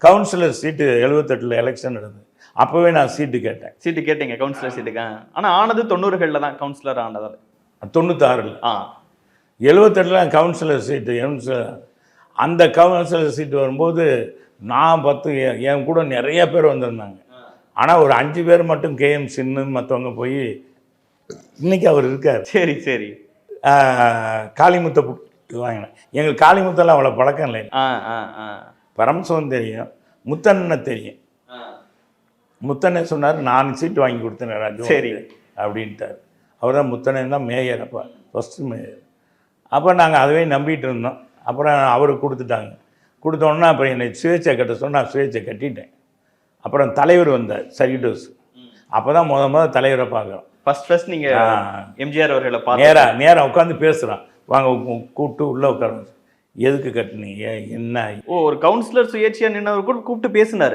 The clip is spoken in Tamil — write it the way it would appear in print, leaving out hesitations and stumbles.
கவுன்சிலர் சீட்டு 78 எலெக்ஷன் நடந்தது. அப்போவே நான் சீட்டு கேட்டேன். சீட்டு கேட்டீங்க கவுன்சிலர் சீட்டுக்கு. ஆனா ஆனது 90கள்ல தான் கவுன்சிலர் ஆனது. 96ல். ஆ 78ல் கவுன்சிலர் சீட்டு அந்த கவுன்சிலர் சீட்டு வரும்போது நான் 10 என் கூட நிறைய பேர் வந்திருந்தாங்க. ஆனால் ஒரு 5 பேர் மட்டும் KM சின்னு மற்றவங்க போய் இன்னைக்கு அவர் இருக்கார். சரி சரி. காளிமுத்தை வாங்கினேன். எங்களுக்கு காளிமுத்தெல்லாம் அவ்வளோ பழக்கம் இல்லை. ஆ ஆ ஆ பரமசிவன் தெரியும், முத்தண்ணனை தெரியும். முத்தண்ணன் சொன்னார், நான் சீட்டு வாங்கி கொடுத்தேன் ராஜு சரி அப்படின்ட்டார். அவர் தான் முத்தண்ணன் தான் மேயர், அப்போ ஃபஸ்ட்டு மேயர். அப்போ நாங்கள் அதுவே நம்பிட்டு இருந்தோம். அப்புறம் அவருக்கு கொடுத்துட்டாங்க. கொடுத்தோன்னா அப்புறம் என்னை சுயேட்சை கட்ட சொன்னால் நான் சுயேட்சை கட்டிட்டேன். அப்புறம் தலைவர் வந்தார் சர்கிடோஸ். அப்போ தான் முத தலைவரை பார்க்குறோம். ஃபர்ஸ்ட் நீங்கள் எம்ஜிஆர் அவர்களை பார்த்து நேராக உட்காந்து பேசுகிறான். வாங்க கூப்பிட்டு உள்ளே உட்கார. எதுக்கு கட்டினீங்க என்ன? ஒரு கவுன்சிலர் சுயேட்சையா நின்னவர் கூட கூப்பிட்டு பேசினார்.